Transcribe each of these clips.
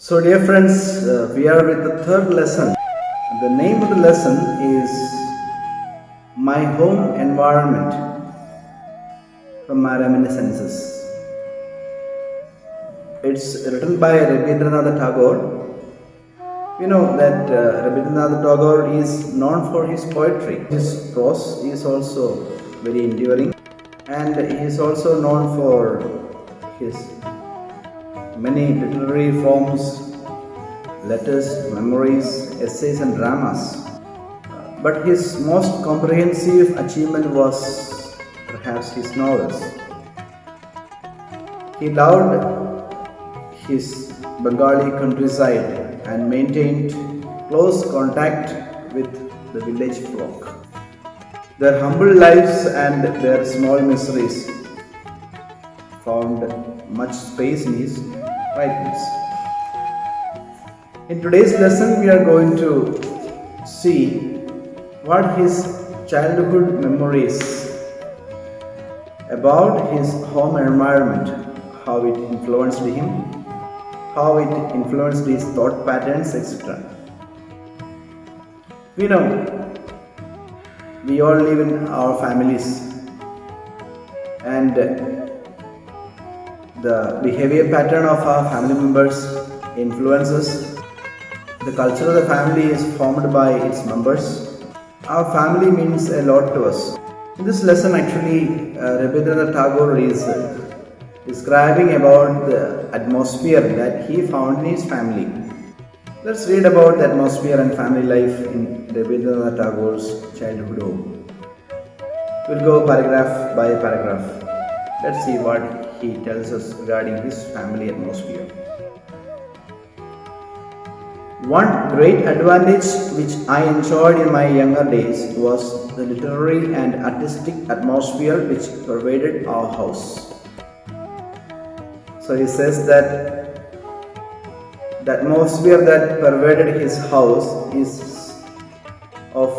So, dear friends, we are with the third lesson. The name of the lesson is My Home Environment from my Reminiscences. It's written by Rabindranatha Tagore. We know that Rabindranath Tagore is known for his poetry. His prose is also very enduring, and he is also known for his many literary forms, letters, memories, essays, and dramas. But his most comprehensive achievement was perhaps his novels. He loved his Bengali countryside and maintained close contact with the village folk. Their humble lives and their small miseries found much space in his writings. In today's lesson, we are going to see what his childhood memories about his home environment, how it influenced him, how it influenced his thought patterns, etc. We know we all live in our families, and the behavior pattern of our family members influences. The culture of the family is formed by its members. Our family means a lot to us. In this lesson, actually, Rabindranath Tagore is describing about the atmosphere that he found in his family. Let's read about the atmosphere and family life in Rabindranath Tagore's childhood home. We'll go paragraph by paragraph. Let's see what he tells us regarding his family atmosphere. One great advantage which I enjoyed in my younger days was the literary and artistic atmosphere which pervaded our house. So he says that the atmosphere that pervaded his house is of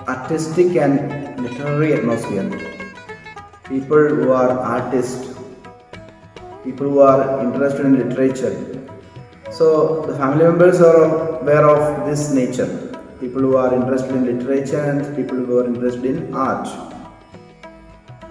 artistic and literary atmosphere. People who are artists, people who are interested in literature. So the family members are aware of this nature. People who are interested in literature and people who are interested in art.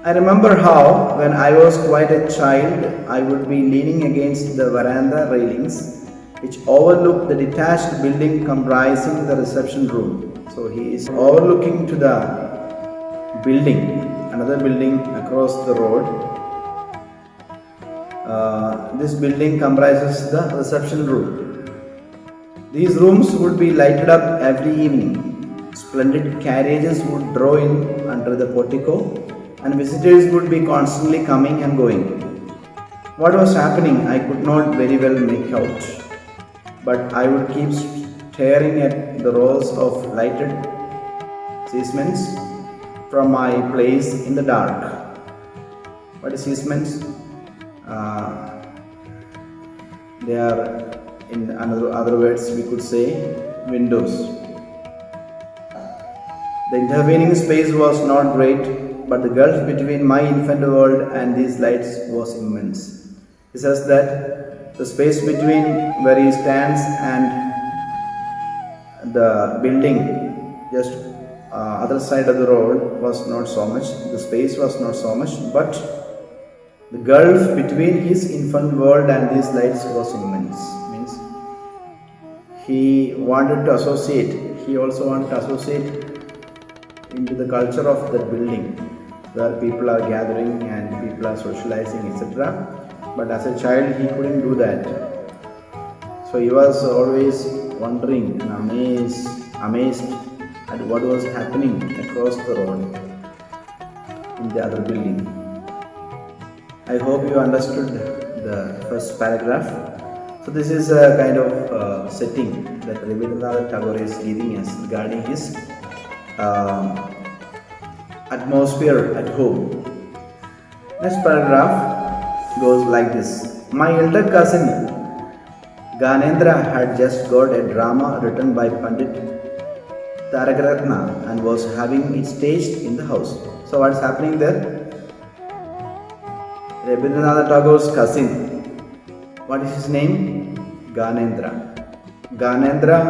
I remember how, when I was quite a child, I would be leaning against the veranda railings which overlooked the detached building comprising the reception room. So he is overlooking to the building, another building across the road. This building comprises the reception room. These rooms would be lighted up every evening. Splendid carriages would draw in under the portico, and visitors would be constantly coming and going. What was happening I could not very well make out, but I would keep staring at the rows of lighted casements from my place in the dark. What is casements? They are, in other words, we could say windows. The intervening space was not great, but the gulf between my infant world and these lights was immense. He says that the space between where he stands and the building just other side of the road was not so much. The space was not so much, but the gulf between his infant world and these lights was immense. Means he wanted to associate. He also wanted to associate into the culture of that building, where people are gathering and people are socializing, etc. But as a child, he couldn't do that. So he was always wondering and amazed at what was happening across the road in the other building. I hope you understood the first paragraph. So this is a kind of setting that Rabindranath Tagore is giving us regarding his atmosphere at home. Next paragraph goes like this. My elder cousin Ganendra had just got a drama written by Pandit Taragaratna and was having it staged in the house. So what's happening there? Rabindranath Tagore's cousin, what is his name? Ganendra. Ganendra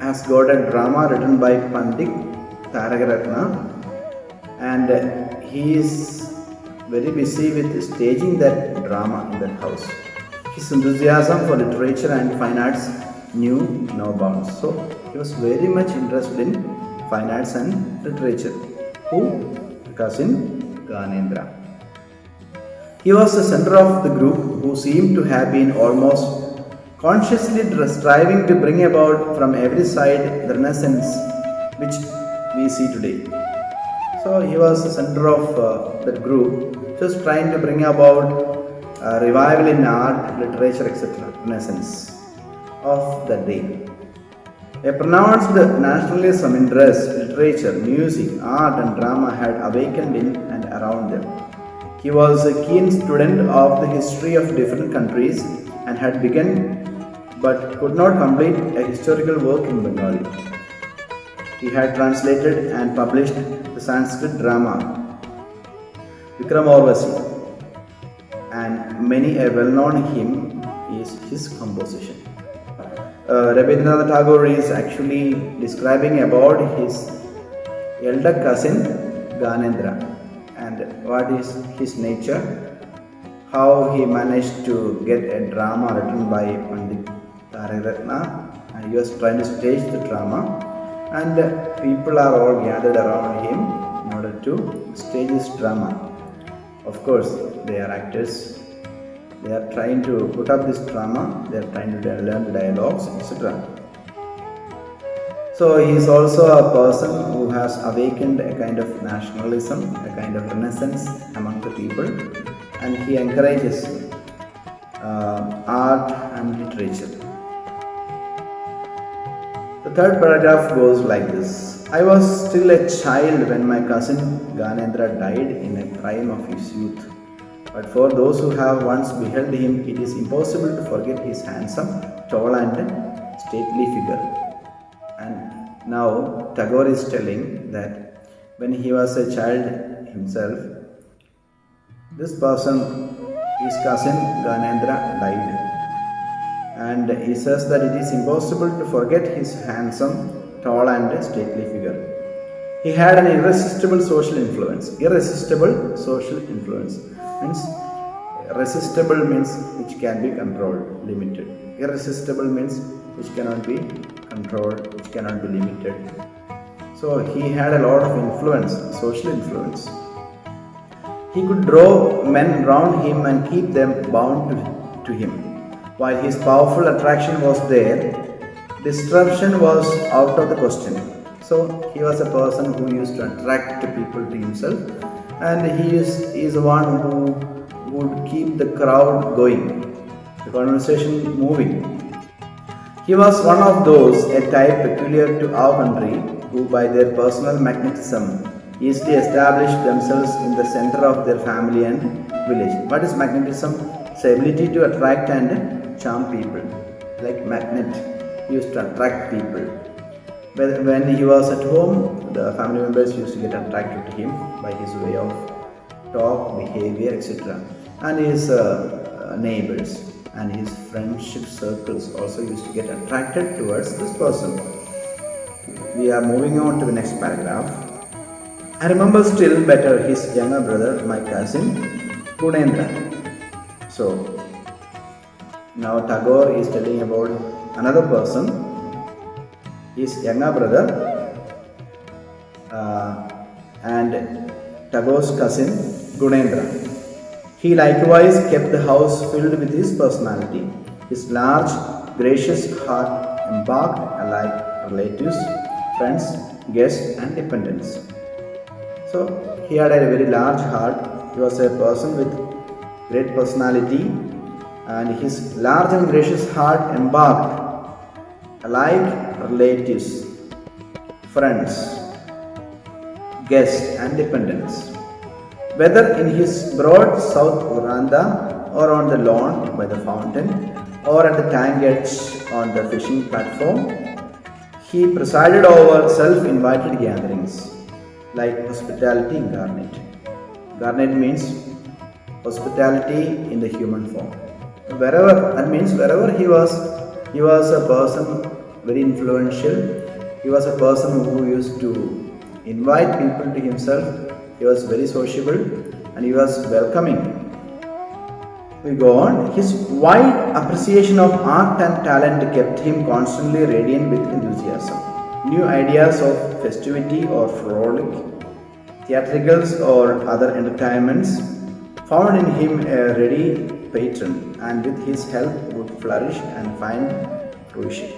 has got a drama written by Pandit Taragaratna, and he is very busy with staging that drama in that house. His enthusiasm for literature and fine arts knew no bounds. So he was very much interested in fine arts and literature. Who? Cousin Ganendra. He was the center of the group who seemed to have been almost consciously striving to bring about from every side the Renaissance which we see today. So he was the center of that group, just trying to bring about revival in art, literature, etc., Renaissance of the day. A pronounced nationalism in dress, literature, music, art, and drama had awakened in and around them. He was a keen student of the history of different countries and had begun but could not complete a historical work in Bengali. He had translated and published the Sanskrit drama Vikramovasi, and many a well-known hymn is his composition. Rabindranatha Tagore is actually describing about his elder cousin Ganendra and what is his nature, how he managed to get a drama written by Pandit Taragaratna, and he was trying to stage the drama, and people are all gathered around him in order to stage this drama. Of course, they are actors. They are trying to put up this drama, they are trying to learn the dialogues, etc. So he is also a person who has awakened a kind of nationalism, a kind of renaissance among the people, and he encourages art and literature. The third paragraph goes like this. I was still a child when my cousin Ganendra died in the prime of his youth. But for those who have once beheld him, it is impossible to forget his handsome, tall and stately figure. And now Tagore is telling that when he was a child himself, this person, his cousin Ganendra, died. And he says that it is impossible to forget his handsome, tall and stately figure. He had an irresistible social influence. Irresistible social influence means resistible means which can be controlled, limited. Irresistible means which cannot be controlled, which cannot be limited. So he had a lot of influence, social influence. He could draw men round him and keep them bound to him. While his powerful attraction was there, disruption was out of the question. So he was a person who used to attract people to himself, and he is the one who would keep the crowd going, the conversation moving. He was one of those, a type peculiar to our country, who by their personal magnetism easily established themselves in the center of their family and village. What is magnetism? It's the ability to attract and charm people. Like magnet, he used to attract people. When he was at home, the family members used to get attracted to him by his way of talk, behavior, etc. And his neighbors and his friendship circles also used to get attracted towards this person. We are moving on to the next paragraph. I remember still better his younger brother, my cousin Gunendra. So now Tagore is telling about another person, his younger brother and Tagore's cousin Gunendra. He likewise kept the house filled with his personality. His large, gracious heart embarked alike relatives, friends, guests and dependents. So he had a very large heart. He was a person with great personality, and his large and gracious heart embarked alike relatives, friends, guests and dependents. Whether in his broad south veranda or on the lawn by the fountain or at the tank edge on the fishing platform, he presided over self-invited gatherings like hospitality incarnate. Incarnate means hospitality in the human form. Wherever, that means wherever he was a person very influential. He was a person who used to invite people to himself. He was very sociable and he was welcoming. We go on. His wide appreciation of art and talent kept him constantly radiant with enthusiasm. New ideas of festivity or frolic, theatricals or other entertainments found in him a ready patron, and with his help would flourish and find fruition.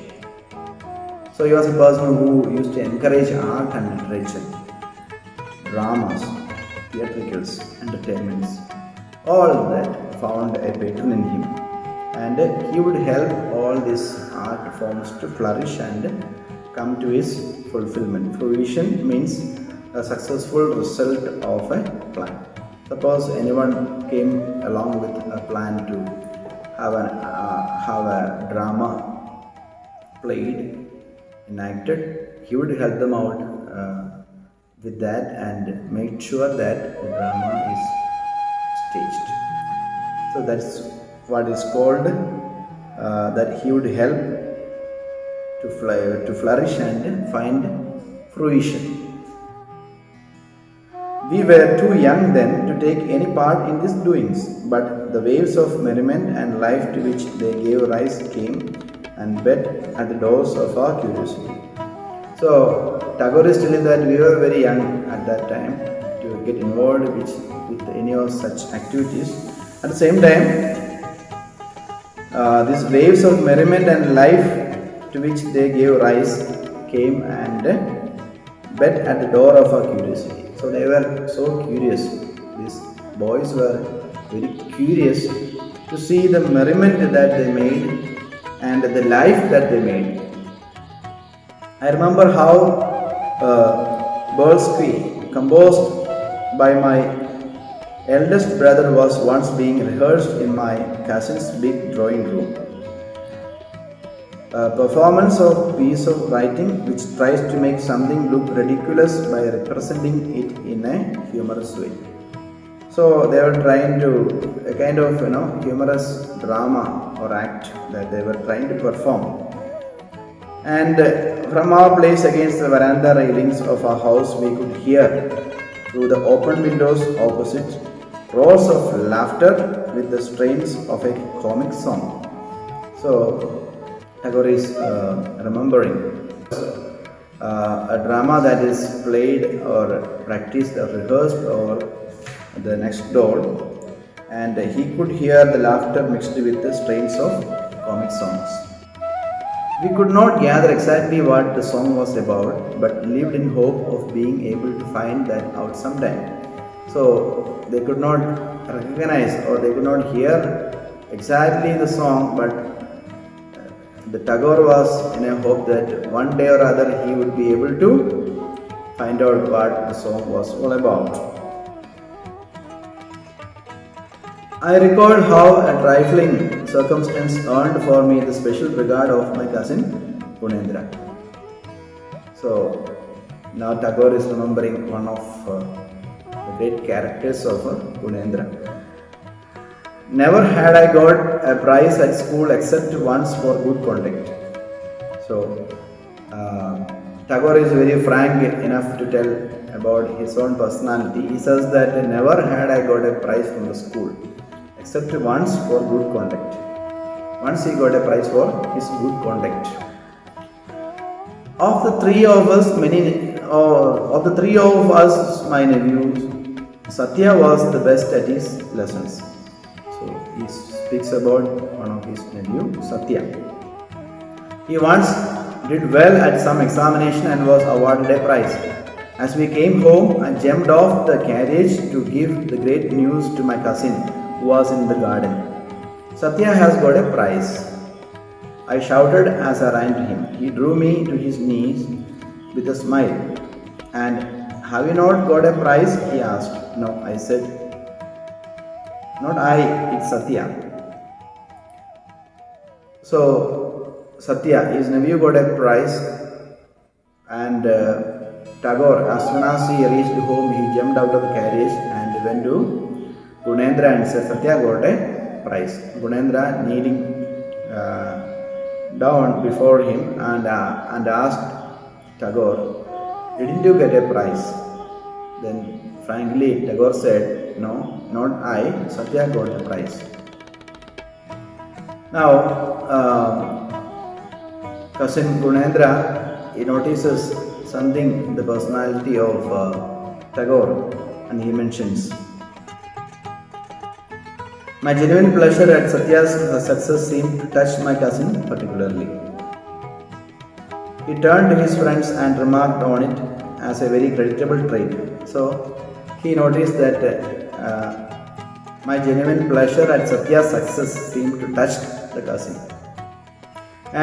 So he was a person who used to encourage art and literature, dramas, theatricals, entertainments, all that found a patron in him, and he would help all these art forms to flourish and come to his fulfillment. Fruition means a successful result of a plan. Suppose anyone came along with a plan to have a drama played, enacted, he would help them out with that and make sure that the drama is staged. So that's what is called that he would help to flourish and find fruition. We were too young then to take any part in these doings, but the waves of merriment and life to which they gave rise came and beat at the doors of our curiosity. So Tagore is telling that we were very young at that time to get involved with any of such activities. At the same time, these waves of merriment and life to which they gave rise came and beat at the door of our curiosity. So they were so curious. These boys were very curious to see the merriment that they made and the life that they made. I remember how Burlesque, composed by my eldest brother, was once being rehearsed in my cousin's big drawing room. A performance of piece of writing which tries to make something look ridiculous by representing it in a humorous way. So they were trying to a kind of humorous drama or act that they were trying to perform. And from our place against the veranda railings of our house, we could hear through the open windows opposite roars of laughter with the strains of a comic song. So Tagore is remembering a drama that is played or practiced or rehearsed or the next door, and he could hear the laughter mixed with the strains of comic songs. We could not gather exactly what the song was about, but lived in hope of being able to find that out sometime. So they could not recognize or they could not hear exactly the song, but the Tagore was in a hope that one day or other he would be able to find out what the song was all about. I recalled how a trifling circumstance earned for me the special regard of my cousin Gunendra. So now Tagore is remembering one of the great characters of Gunendra. Never had I got a prize at school except once for good conduct. So Tagore is very frank enough to tell about his own personality. He says that never had I got a prize from the school except once for good conduct. Once he got a prize for his good conduct. Of the three of us, my nephews, Satya was the best at his lessons. So he speaks about one of his nephew, Satya. He once did well at some examination and was awarded a prize. As we came home, I jumped off the carriage to give the great news to my cousin who was in the garden. Satya has got a prize. I shouted as I ran to him. He drew me to his knees with a smile. And have you not got a prize? He asked. No, I said. Not I, it's Satya. So Satya, his nephew, got a prize, and Tagore, as soon as he reached home, he jumped out of the carriage and went to Gunendra and said, Satya got a prize. Gunendra kneeling down before him and asked Tagore, "Didn't you get a prize?" Then frankly Tagore said, "No, not I, Satya got the prize." Now, cousin Gunendra, he notices something in the personality of Tagore, and he mentions, "My genuine pleasure at Satya's success seemed to touch my cousin particularly. He turned to his friends and remarked on it as a very creditable trait." So, he noticed that my genuine pleasure at Satya's success seemed to touch the cousin.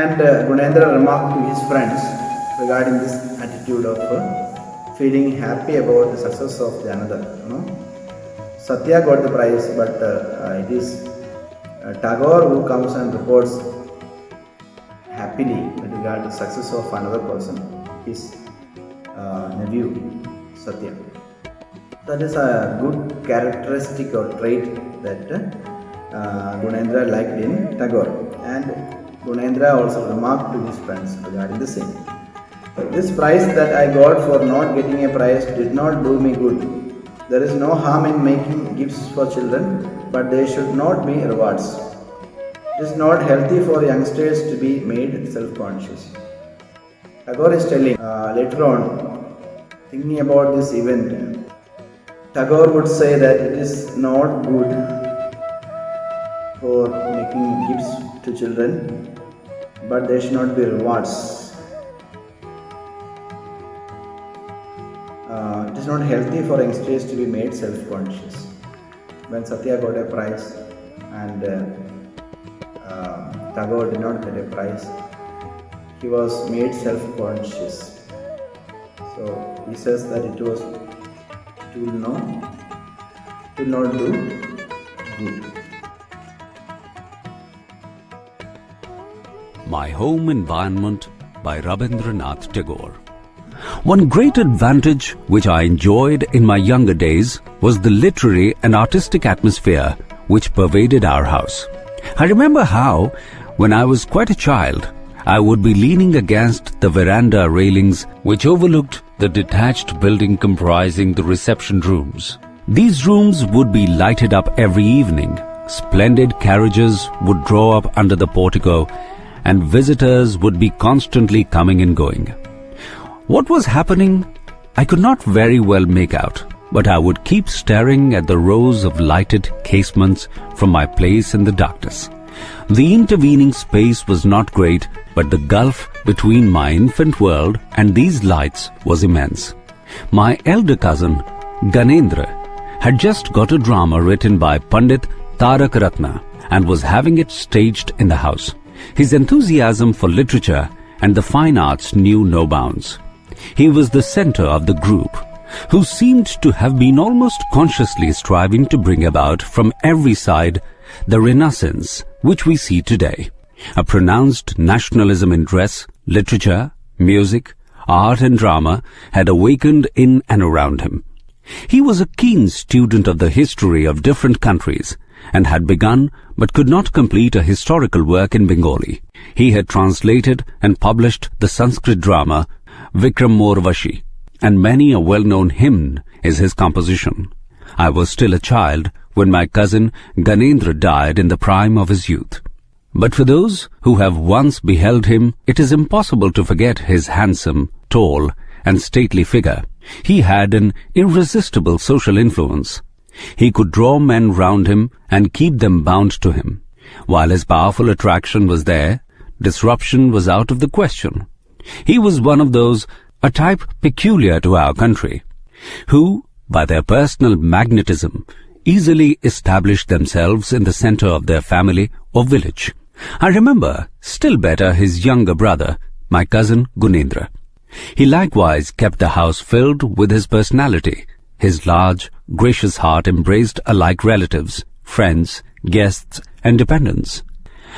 And Gunendra remarked to his friends regarding this attitude of feeling happy about the success of the another. Satya got the prize, but it is Tagore who comes and reports happily with regard to the success of another person, his nephew Satya. That is a good characteristic or trait that Gunendra liked in Tagore, and Gunendra also remarked to his friends regarding the same. "This prize that I got for not getting a prize did not do me good. There is no harm in making gifts for children, but they should not be rewards. It is not healthy for youngsters to be made self-conscious." Tagore is telling later on, thinking about this event, Tagore would say that it is not good for making gifts to children, but there should not be rewards. It is not healthy for youngsters to be made self-conscious. When Satya got a prize and Tagore did not get a prize, he was made self-conscious. So he says that it will not do good. My Home Environment by Rabindranath Tagore. One great advantage which I enjoyed in my younger days was the literary and artistic atmosphere which pervaded our house. I remember how, when I was quite a child, I would be leaning against the veranda railings which overlooked the detached building comprising the reception rooms. These rooms would be lighted up every evening. Splendid carriages would draw up under the portico, and visitors would be constantly coming and going. What was happening, I could not very well make out, but I would keep staring at the rows of lighted casements from my place in the darkness. The intervening space was not great, but the gulf between my infant world and these lights was immense. My elder cousin, Ganendra, had just got a drama written by Pandit Tarak Ratna and was having it staged in the house. His enthusiasm for literature and the fine arts knew no bounds. He was the center of the group, who seemed to have been almost consciously striving to bring about from every side the Renaissance which we see today. A pronounced nationalism in dress, literature, music, art and drama had awakened in and around him. He was a keen student of the history of different countries and had begun but could not complete a historical work in Bengali. He had translated and published the Sanskrit drama Vikram Morvashi, and many a well-known hymn is his composition. I was still a child when my cousin Ganendra died in the prime of his youth. But for those who have once beheld him, it is impossible to forget his handsome, tall, and stately figure. He had an irresistible social influence. He could draw men round him and keep them bound to him. While his powerful attraction was there, disruption was out of the question. He was one of those, a type peculiar to our country, who, by their personal magnetism, easily established themselves in the center of their family or village. I remember still better his younger brother, my cousin Gunendra. He likewise kept the house filled with his personality. His large, gracious heart embraced alike relatives, friends, guests, and dependents.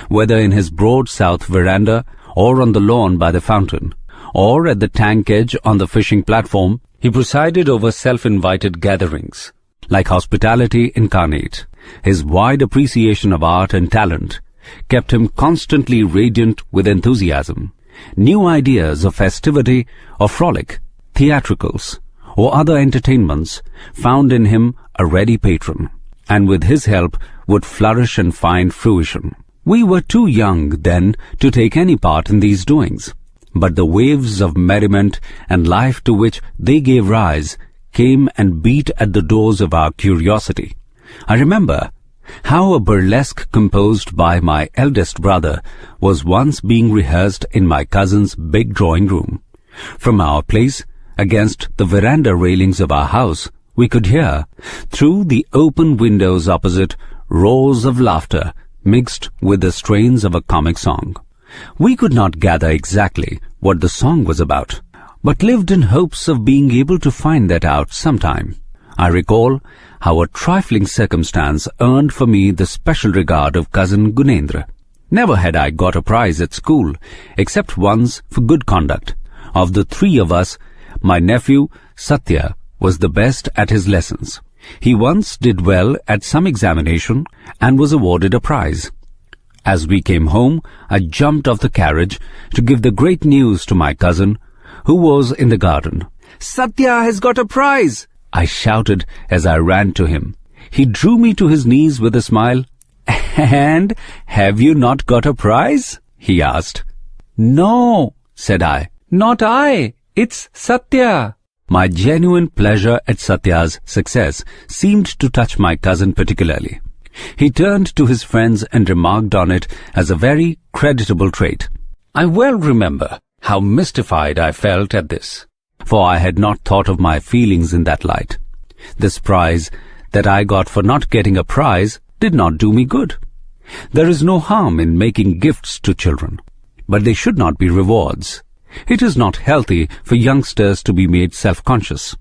Whether in his broad south veranda, or on the lawn by the fountain, or at the tank edge on the fishing platform, he presided over self-invited gatherings. Like hospitality incarnate, His wide appreciation of art and talent kept him constantly radiant with enthusiasm. New ideas of festivity or frolic, theatricals, or other entertainments found in him a ready patron, and with his help would flourish and find fruition. We were too young then to take any part in these doings, but the waves of merriment and life to which they gave rise came and beat at the doors of our curiosity. I remember how a burlesque composed by my eldest brother was once being rehearsed in my cousin's big drawing room. From our place, against the veranda railings of our house, we could hear, through the open windows opposite, roars of laughter mixed with the strains of a comic song. We could not gather exactly what the song was about, but lived in hopes of being able to find that out sometime. I recall how a trifling circumstance earned for me the special regard of cousin Gunendra. Never had I got a prize at school, except once for good conduct. Of the three of us, my nephew Satya was the best at his lessons. He once did well at some examination and was awarded a prize. As we came home, I jumped off the carriage to give the great news to my cousin, who was in the garden. "Satya has got a prize!" I shouted as I ran to him. He drew me to his knees with a smile. "And have you not got a prize?" he asked. "No," said I. "Not I. It's Satya." My genuine pleasure at Satya's success seemed to touch my cousin particularly. He turned to his friends and remarked on it as a very creditable trait. I well remember how mystified I felt at this, for I had not thought of my feelings in that light. This prize that I got for not getting a prize did not do me good. There is no harm in making gifts to children, but they should not be rewards. It is not healthy for youngsters to be made self-conscious.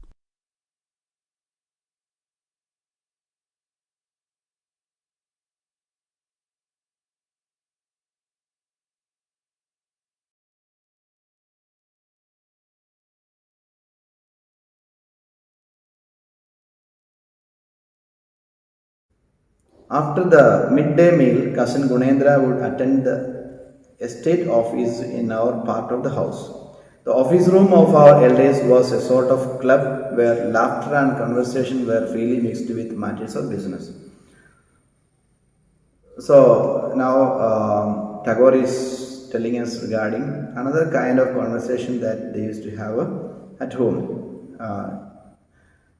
After the midday meal, cousin Gunendra would attend the estate office in our part of the house. The office room of our elders was a sort of club where laughter and conversation were freely mixed with matters of business. So now Tagore is telling us regarding another kind of conversation that they used to have at home.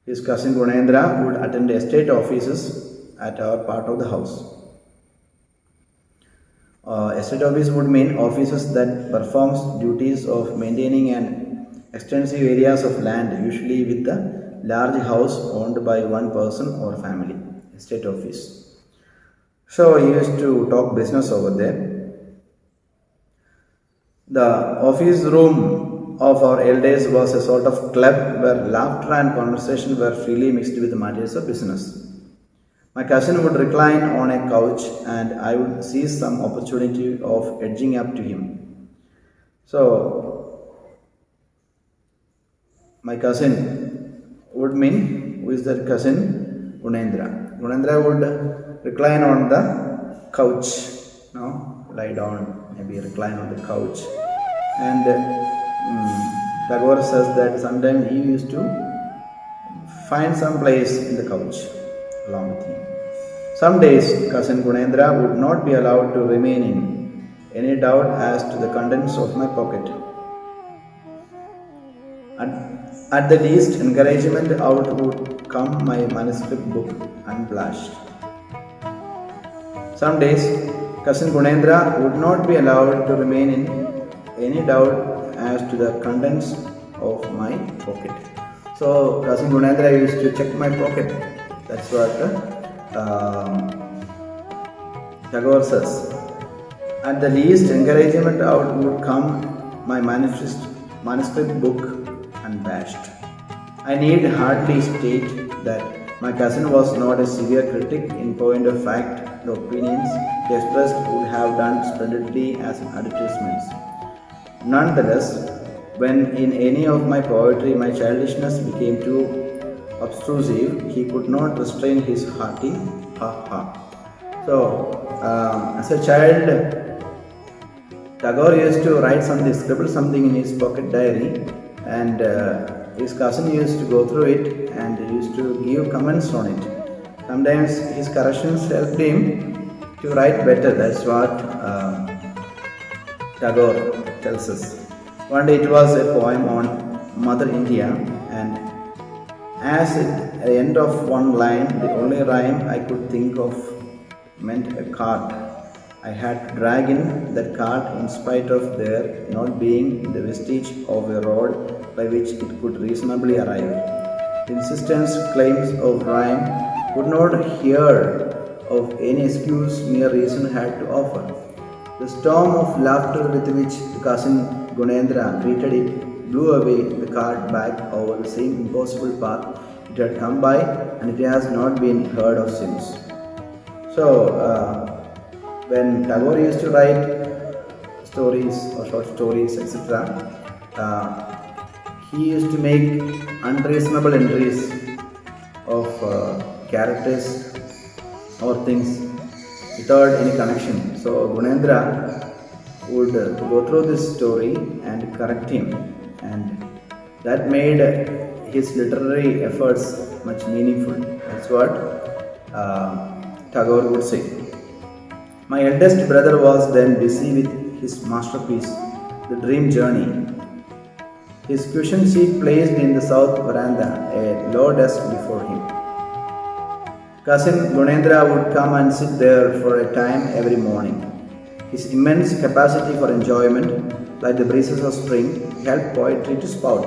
His cousin Gunendra would attend estate offices at our part of the house. Estate office would mean offices that performs duties of maintaining an extensive areas of land, usually with a large house owned by one person or family. Estate office. So he used to talk business over there. The office room of our elders was a sort of club where laughter and conversation were freely mixed with matters of business. My cousin would recline on a couch and I would seize some opportunity of edging up to him. So, my cousin would mean, who is that cousin? Gunendra. Gunendra would recline on the couch, lie down, maybe recline on the couch. And Tagore says that sometimes he used to find some place in the couch along with him. Some days, cousin Gunendra would not be allowed to remain in any doubt as to the contents of my pocket. At the least encouragement out would come my manuscript book unblashed. Some days, cousin Gunendra would not be allowed to remain in any doubt as to the contents of my pocket. So, cousin Gunendra used to check my pocket. That's what Tagore says. At the least encouragement out would come my manuscript book unbashed. I need hardly state that my cousin was not a severe critic. In point of fact, the opinions he expressed would have done splendidly as advertisements. Nonetheless, when in any of my poetry my childishness became too obtrusive, he could not restrain his hearty ha ha. So, as a child, Tagore used to write something, scribble something in his pocket diary, and his cousin used to go through it and used to give comments on it. Sometimes his corrections helped him to write better. That's what Tagore tells us. One day it was a poem on Mother India, and as at the end of one line, the only rhyme I could think of meant a cart. I had to drag in that cart in spite of there not being the vestige of a road by which it could reasonably arrive. The insistence claims of rhyme would not hear of any excuse mere reason had to offer. The storm of laughter with which the cousin Gunendra greeted it blew away the cart back over the same impossible path it had come by, and it has not been heard of since. So, when Tagore used to write stories or short stories, etc., he used to make unreasonable entries of characters or things without any connection. So Gunendra would go through this story and correct him, and that made his literary efforts much meaningful. That's what Tagore would say. My eldest brother was then busy with his masterpiece, The Dream Journey. His cushion seat placed in the south veranda, a low desk before him. Cousin Gunendra would come and sit there for a time every morning. His immense capacity for enjoyment, like the breezes of spring, helped poetry to spout.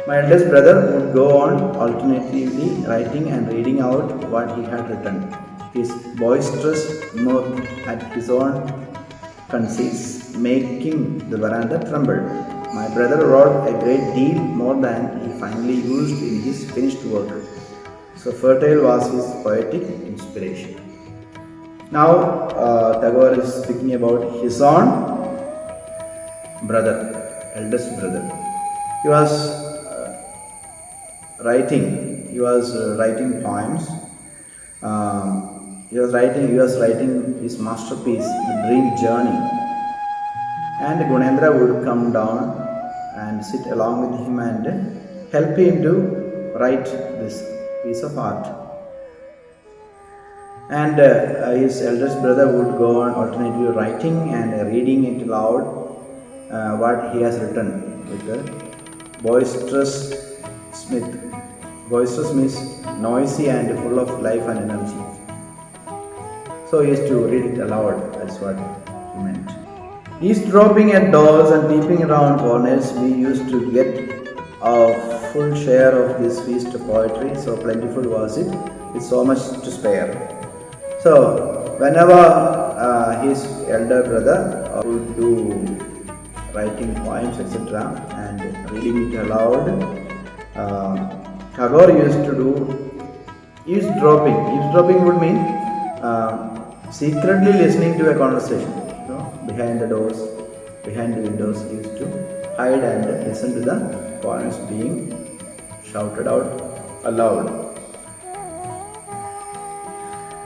My eldest brother would go on alternatively writing and reading out what he had written, his boisterous mirth at his own conceits making the veranda tremble. My brother wrote a great deal more than he finally used in his finished work. So fertile was his poetic inspiration. Now Tagore is speaking about his own brother, eldest brother. He was writing poems. He was writing his masterpiece, The Dream Journey. And Gunendra would come down and sit along with him and help him to write this piece of art. And his eldest brother would go on alternately writing and reading it aloud what he has written with a boisterous means noisy and full of life and energy. So he used to read it aloud, that's what he meant. Eavesdropping at doors and peeping around corners, we used to get a full share of this feast of poetry, so plentiful was it, with so much to spare. So whenever his elder brother would do writing poems, etc., and reading it aloud, Tagore used to do eavesdropping. Eavesdropping would mean secretly listening to a conversation. Behind the doors, behind the windows, he used to hide and listen to the poems being shouted out aloud.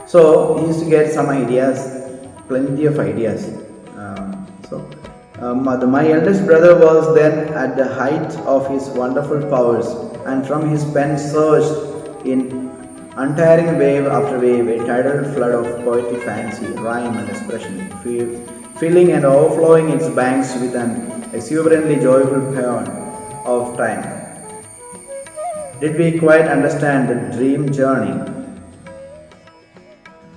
So he used to get some ideas, plenty of ideas. My eldest brother was then at the height of his wonderful powers, and from his pen surged in untiring wave after wave a tidal flood of poetic fancy, rhyme and expression, filling and overflowing its banks with an exuberantly joyful paean of time. Did we quite understand the dream journey?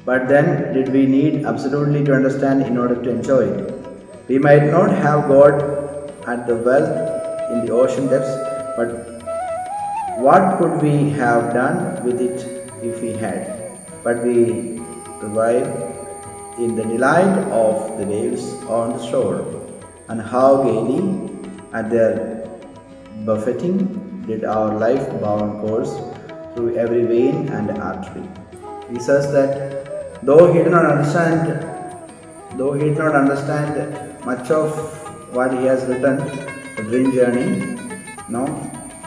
But then, did we need absolutely to understand in order to enjoy it? We might not have got at the wealth in the ocean depths, but what could we have done with it if we had? But we revived in the delight of the waves on the shore, and how gaily at their buffeting did our life-bound course through every vein and artery. He says that though he did not understand much of what he has written, the dream journey,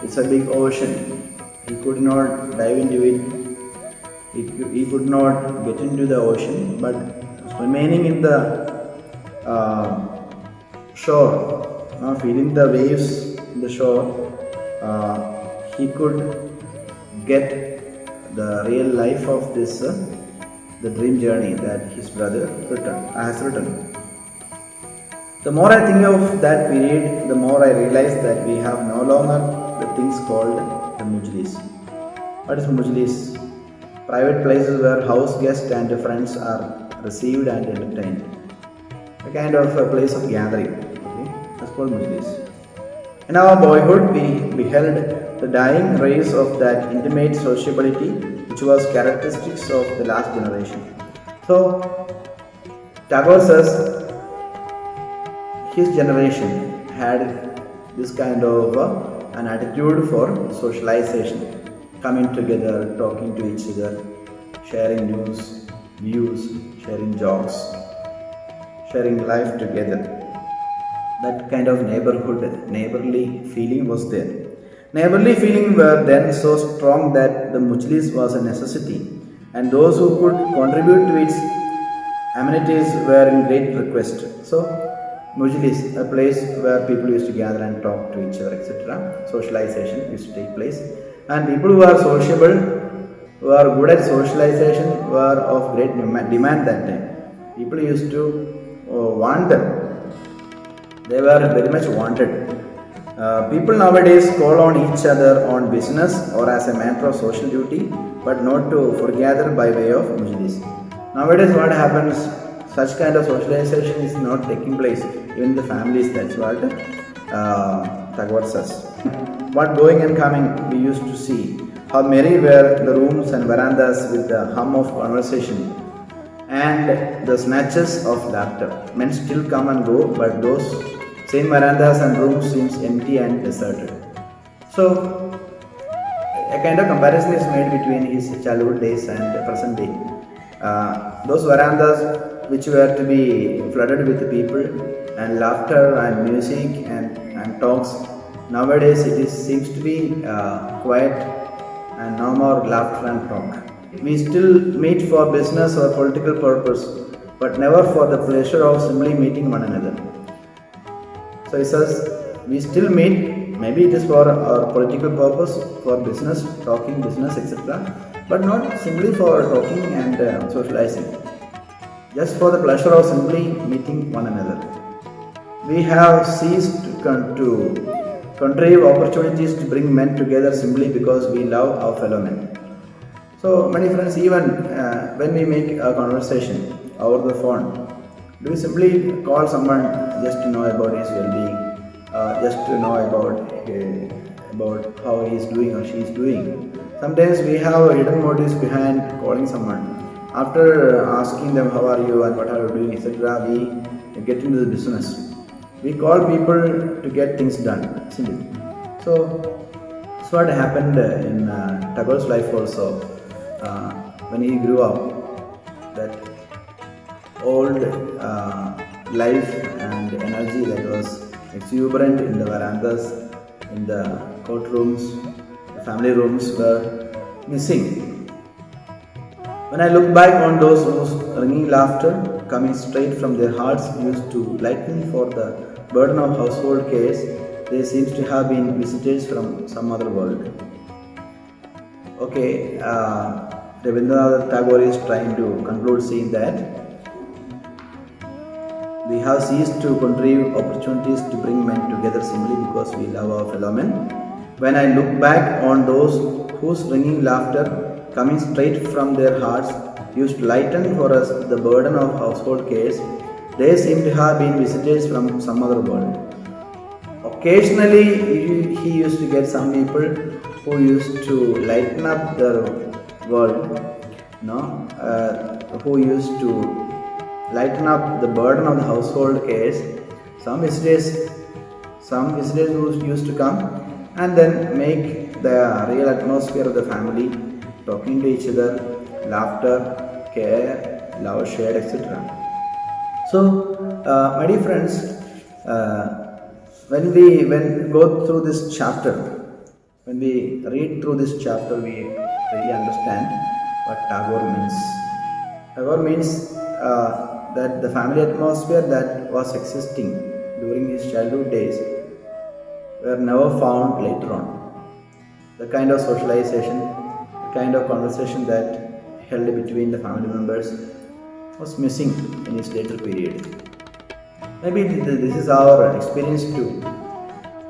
it's a big ocean. He could not dive into it He could not get into the ocean, but remaining in the shore, feeling the waves in the shore, he could get the real life of this, the dream journey that his brother has written. The more I think of that period, the more I realize that we have no longer the things called the mujlis. What is mujlis? Private places where house guests and friends are received and entertained. A kind of a place of gathering. Okay? That's called mujlis. In our boyhood, we beheld the dying rays of that intimate sociability which was characteristics of the last generation. So, Tagore says his generation had this kind of an attitude for socialization, coming together, talking to each other, sharing news, views, sharing jokes, sharing life together. That kind of neighborly feeling was there. Neighborly feeling were then so strong that the mujlis was a necessity, and those who could contribute to its amenities were in great request. So, mujlis, a place where people used to gather and talk to each other, etc. Socialization used to take place, and people who are sociable, who are good at socialization, were of great demand that time. People used to want them. They were very much wanted. People nowadays call on each other on business or as a matter of social duty, but not to foregather by way of mujlis. Nowadays, what happens? Such kind of socialization is not taking place even in the families. That's what Tagore says. What going and coming we used to see. How merry were the rooms and verandas with the hum of conversation and the snatches of laughter. Men still come and go, but those same verandas and rooms seems empty and deserted. So, a kind of comparison is made between his childhood days and the present day. Those verandas which were to be flooded with people and laughter and music and talks. Nowadays it seems to be quiet and no more laughter and talk. We still meet for business or political purpose, but never for the pleasure of simply meeting one another. So he says, we still meet, maybe it is for our political purpose, for business, talking business, etc., but not simply for talking and socializing. Just for the pleasure of simply meeting one another. We have ceased to contrive opportunities to bring men together simply because we love our fellow men. So many friends, even when we make a conversation over the phone, do we simply call someone just to know about his well-being, just to know about how he is doing or she is doing. Sometimes we have hidden motives behind calling someone. After asking them how are you and what are you doing, etc., we get into the business. We call people to get things done, isn't it? So that's what happened in Tagore's life also. When he grew up, that old life and energy that was exuberant in the verandas, in the courtrooms, the family rooms were missing. When I look back on those whose ringing laughter coming straight from their hearts used to lighten for the burden of household cares, they seem to have been visitors from some other world. Okay, Rabindranath Tagore is trying to conclude saying that we have ceased to contrive opportunities to bring men together simply because we love our fellow men. When I look back on those whose ringing laughter coming straight from their hearts used to lighten for us the burden of household cares, they seem to have been visitors from some other world. Occasionally he used to get some people who used to lighten up their world, who used to lighten up the burden of the household cares. Some visitors who used to come and then make the real atmosphere of the family, talking to each other, laughter, care, love shared, etc. So, my dear friends, when we go through this chapter, when we read through this chapter, we really understand what Tagore means. Tagore means that the family atmosphere that was existing during his childhood days were never found later on. The kind of socialization, the kind of conversation that held between the family members was missing in his later period. Maybe this is our experience too.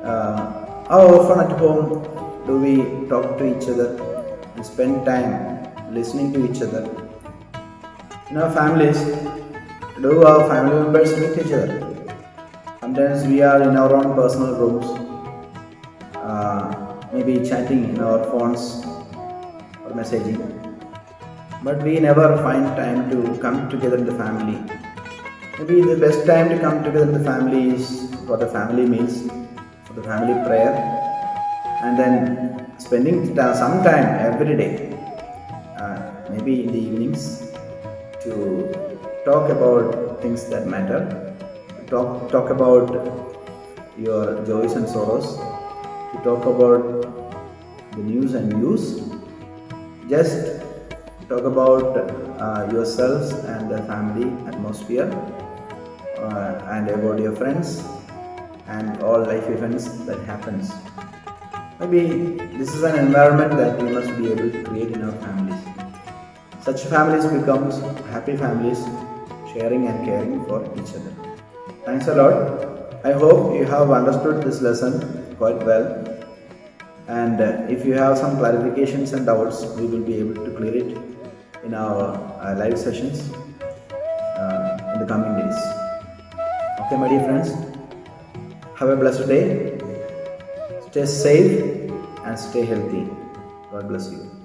How often at home do we talk to each other and spend time listening to each other? In our families, do our family members meet each other? Sometimes we are in our own personal rooms, maybe chatting in our phones or messaging, but we never find time to come together in the family. Maybe the best time to come together in the family is for the family meals, for the family prayer, and then spending some time every day, maybe in the evenings, to talk about things that matter, to talk about your joys and sorrows, to talk about the news and views, just talk about yourselves and the family atmosphere, and about your friends and all life events that happens. Maybe this is an environment that we must be able to create in our families. Such families becomes happy families, sharing and caring for each other. Thanks a lot. I hope you have understood this lesson quite well. And if you have some clarifications and doubts, we will be able to clear it in our live sessions in the coming days. Okay, my dear friends, have a blessed day. Stay safe and stay healthy. God bless you.